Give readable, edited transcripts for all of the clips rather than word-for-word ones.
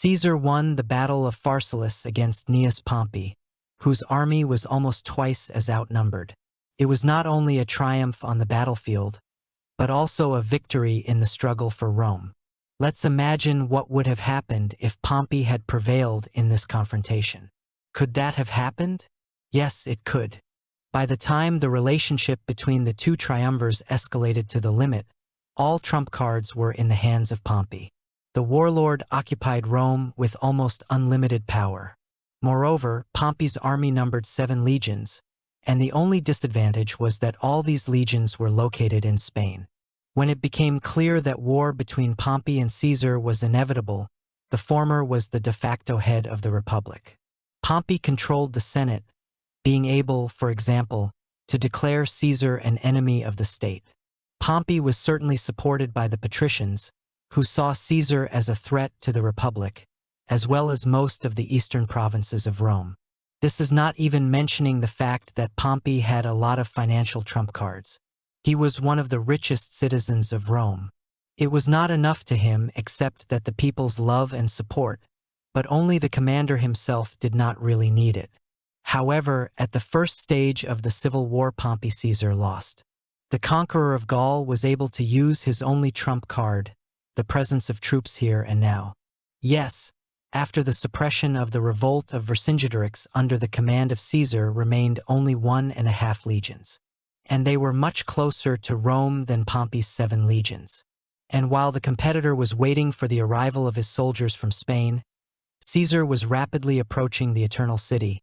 Caesar won the Battle of Pharsalus against Gnaeus Pompey, whose army was almost twice as outnumbered. It was not only a triumph on the battlefield, but also a victory in the struggle for Rome. Let's imagine what would have happened if Pompey had prevailed in this confrontation. Could that have happened? Yes, it could. By the time the relationship between the two triumvirs escalated to the limit, all trump cards were in the hands of Pompey. The warlord occupied Rome with almost unlimited power. Moreover, Pompey's army numbered 7 legions, and the only disadvantage was that all these legions were located in Spain. When it became clear that war between Pompey and Caesar was inevitable, the former was the de facto head of the Republic. Pompey controlled the Senate, being able, for example, to declare Caesar an enemy of the state. Pompey was certainly supported by the patricians, who saw Caesar as a threat to the Republic, as well as most of the eastern provinces of Rome. This is not even mentioning the fact that Pompey had a lot of financial trump cards. He was one of the richest citizens of Rome. It was not enough to him except that the people's love and support, but only the commander himself did not really need it. However, at the first stage of the civil war, Pompey Caesar lost. The conqueror of Gaul was able to use his only trump card, the presence of troops here and now. Yes, after the suppression of the revolt of Vercingetorix under the command of Caesar remained only 1.5 legions. And they were much closer to Rome than Pompey's 7 legions. And while the competitor was waiting for the arrival of his soldiers from Spain, Caesar was rapidly approaching the Eternal City,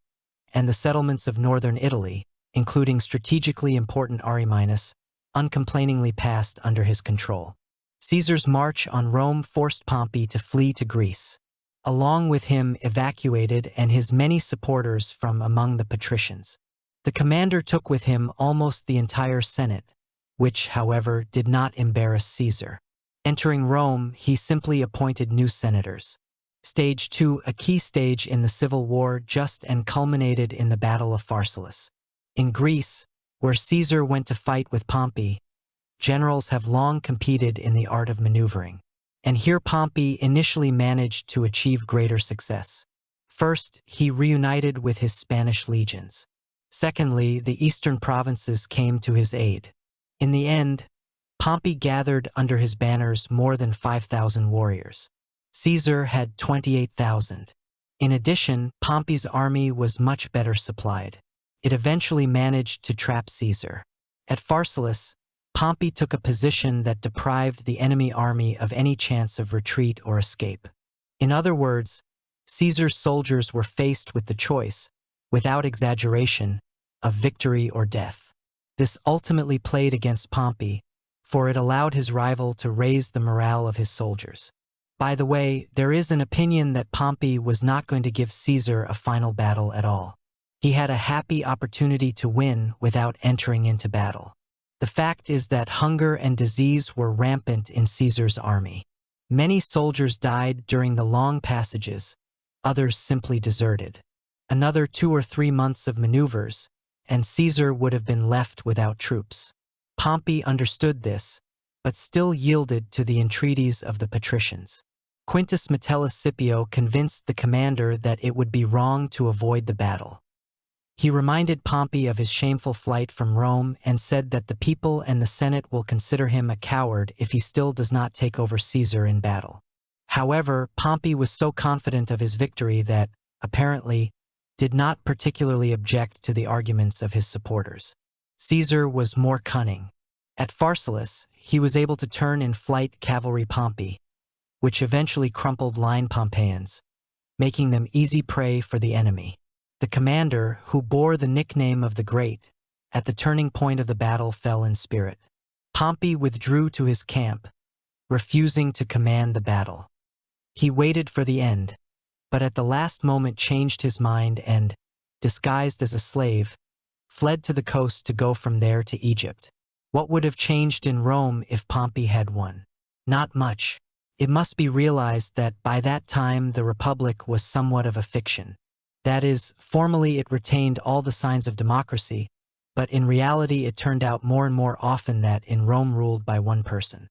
and the settlements of northern Italy, including strategically important Ariminus, uncomplainingly passed under his control. Caesar's march on Rome forced Pompey to flee to Greece. Along with him evacuated and his many supporters from among the patricians. The commander took with him almost the entire Senate, which, however, did not embarrass Caesar. Entering Rome, he simply appointed new senators. Stage 2, a key stage in the civil war, just and culminated in the Battle of Pharsalus. In Greece, where Caesar went to fight with Pompey, generals have long competed in the art of maneuvering. And here Pompey initially managed to achieve greater success. First, he reunited with his Spanish legions. Secondly, the eastern provinces came to his aid. In the end, Pompey gathered under his banners more than 5,000 warriors. Caesar had 28,000. In addition, Pompey's army was much better supplied. It eventually managed to trap Caesar. At Pharsalus, Pompey took a position that deprived the enemy army of any chance of retreat or escape. In other words, Caesar's soldiers were faced with the choice, without exaggeration, of victory or death. This ultimately played against Pompey, for it allowed his rival to raise the morale of his soldiers. By the way, there is an opinion that Pompey was not going to give Caesar a final battle at all. He had a happy opportunity to win without entering into battle. The fact is that hunger and disease were rampant in Caesar's army. Many soldiers died during the long passages, others simply deserted. Another 2 or 3 months of maneuvers, and Caesar would have been left without troops. Pompey understood this, but still yielded to the entreaties of the patricians. Quintus Metellus Scipio convinced the commander that it would be wrong to avoid the battle. He reminded Pompey of his shameful flight from Rome and said that the people and the Senate will consider him a coward if he still does not take over Caesar in battle. However, Pompey was so confident of his victory that, apparently, did not particularly object to the arguments of his supporters. Caesar was more cunning. At Pharsalus, he was able to turn in flight cavalry Pompey, which eventually crumpled line Pompeians, making them easy prey for the enemy. The commander, who bore the nickname of the Great, at the turning point of the battle fell in spirit. Pompey withdrew to his camp, refusing to command the battle. He waited for the end, but at the last moment changed his mind and, disguised as a slave, fled to the coast to go from there to Egypt. What would have changed in Rome if Pompey had won? Not much. It must be realized that by that time the Republic was somewhat of a fiction. That is, formally it retained all the signs of democracy, but in reality it turned out more and more often that in Rome ruled by one person.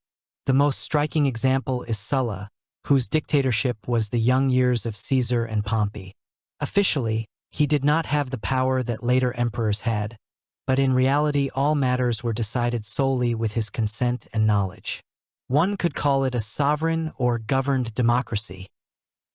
The most striking example is Sulla, whose dictatorship was the young years of Caesar and Pompey. Officially, he did not have the power that later emperors had, but in reality all matters were decided solely with his consent and knowledge. One could call it a sovereign or governed democracy,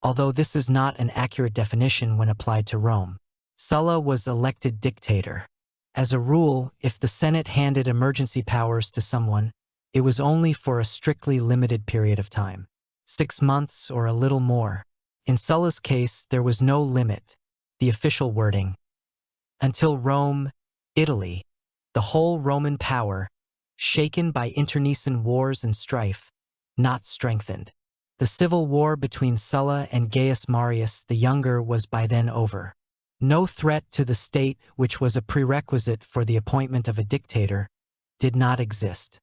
although this is not an accurate definition when applied to Rome. Sulla was elected dictator. As a rule, if the Senate handed emergency powers to someone, it was only for a strictly limited period of time, 6 months or a little more. In Sulla's case, there was no limit, the official wording, until Rome, Italy, the whole Roman power, shaken by internecine wars and strife, not strengthened. The civil war between Sulla and Gaius Marius the Younger was by then over. No threat to the state, which was a prerequisite for the appointment of a dictator, did not exist.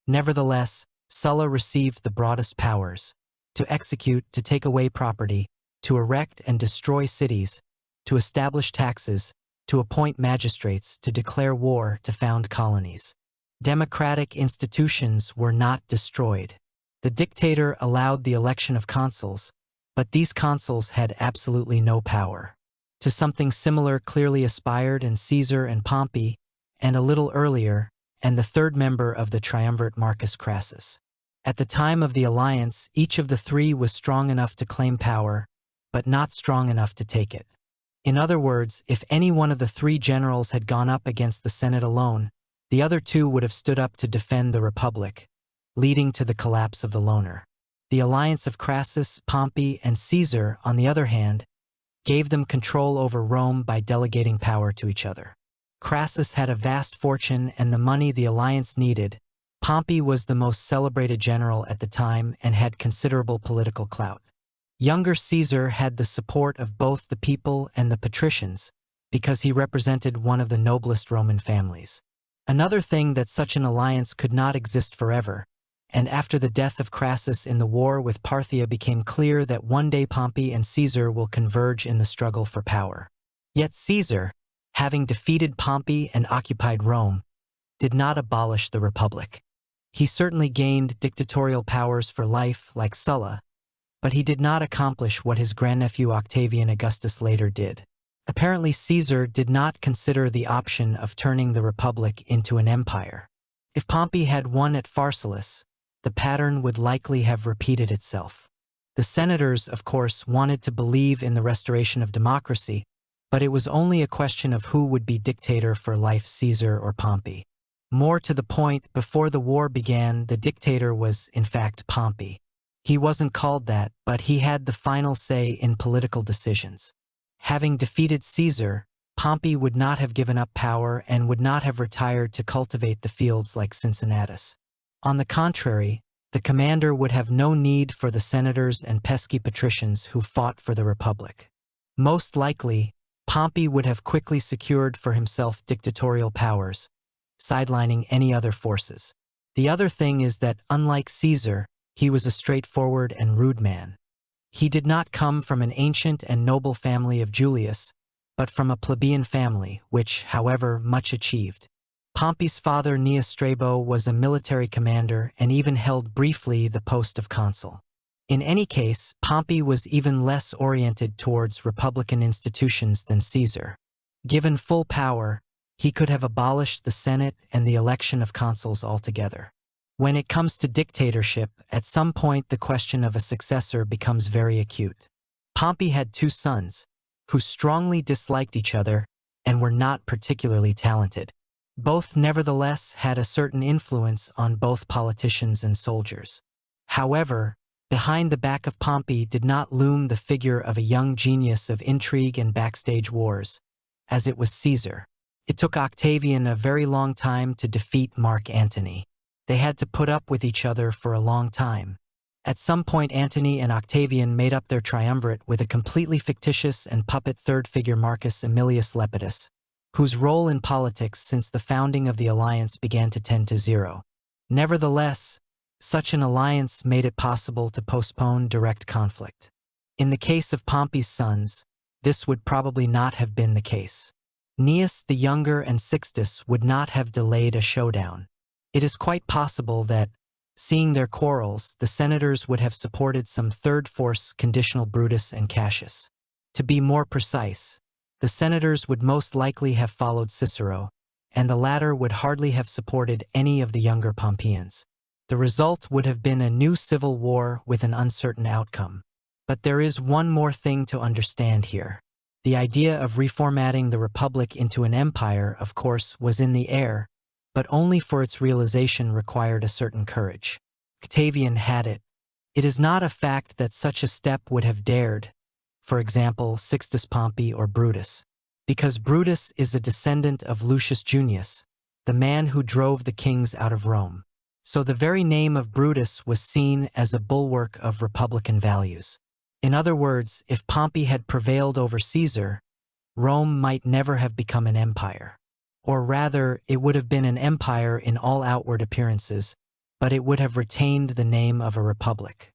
Nevertheless, Sulla received the broadest powers: to execute, to take away property, to erect and destroy cities, to establish taxes, to appoint magistrates, to declare war, to found colonies. Democratic institutions were not destroyed. The dictator allowed the election of consuls, but these consuls had absolutely no power. To something similar clearly aspired in Caesar and Pompey, and a little earlier, and the third member of the triumvirate, Marcus Crassus. At the time of the alliance, each of the three was strong enough to claim power, but not strong enough to take it. In other words, if any one of the three generals had gone up against the Senate alone, the other two would have stood up to defend the Republic, leading to the collapse of the loner. The alliance of Crassus, Pompey, and Caesar, on the other hand, gave them control over Rome by delegating power to each other. Crassus had a vast fortune and the money the alliance needed. Pompey was the most celebrated general at the time and had considerable political clout. Younger Caesar had the support of both the people and the patricians, because he represented one of the noblest Roman families. Another thing that such an alliance could not exist forever, and after the death of Crassus in the war with Parthia became clear that one day Pompey and Caesar will converge in the struggle for power. Yet Caesar, having defeated Pompey and occupied Rome, did not abolish the Republic. He certainly gained dictatorial powers for life like Sulla, but he did not accomplish what his grandnephew Octavian Augustus later did. Apparently Caesar did not consider the option of turning the Republic into an empire. If Pompey had won at Pharsalus, the pattern would likely have repeated itself. The senators, of course, wanted to believe in the restoration of democracy, but it was only a question of who would be dictator for life, Caesar or Pompey. More to the point, before the war began, the dictator was, in fact, Pompey. He wasn't called that, but he had the final say in political decisions. Having defeated Caesar, Pompey would not have given up power and would not have retired to cultivate the fields like Cincinnatus. On the contrary, the commander would have no need for the senators and pesky patricians who fought for the Republic. Most likely, Pompey would have quickly secured for himself dictatorial powers, sidelining any other forces. The other thing is that, unlike Caesar, he was a straightforward and rude man. He did not come from an ancient and noble family of Julius, but from a plebeian family, which, however, much achieved. Pompey's father Gnaeus Strabo was a military commander and even held briefly the post of consul. In any case, Pompey was even less oriented towards republican institutions than Caesar. Given full power, he could have abolished the Senate and the election of consuls altogether. When it comes to dictatorship, at some point the question of a successor becomes very acute. Pompey had 2 sons, who strongly disliked each other and were not particularly talented. Both nevertheless had a certain influence on both politicians and soldiers. However, behind the back of Pompey did not loom the figure of a young genius of intrigue and backstage wars, as it was Caesar. It took Octavian a very long time to defeat Mark Antony. They had to put up with each other for a long time. At some point Antony and Octavian made up their triumvirate with a completely fictitious and puppet third figure, Marcus Aemilius Lepidus, whose role in politics since the founding of the alliance began to tend to zero. Nevertheless, such an alliance made it possible to postpone direct conflict. In the case of Pompey's sons, this would probably not have been the case. Gnaeus the Younger and Sixtus would not have delayed a showdown. It is quite possible that, Seeing their quarrels, the senators would have supported some third force conditional Brutus and Cassius. To be more precise, the senators would most likely have followed Cicero, and the latter would hardly have supported any of the younger Pompeians. The result would have been a new civil war with an uncertain outcome. But there is one more thing to understand here. The idea of reformatting the Republic into an empire, of course, was in the air, but only for its realization required a certain courage. Octavian had it. It is not a fact that such a step would have dared, for example, Sixtus Pompey or Brutus, because Brutus is a descendant of Lucius Junius, the man who drove the kings out of Rome. So the very name of Brutus was seen as a bulwark of republican values. In other words, if Pompey had prevailed over Caesar, Rome might never have become an empire. Or rather, it would have been an empire in all outward appearances, but it would have retained the name of a republic.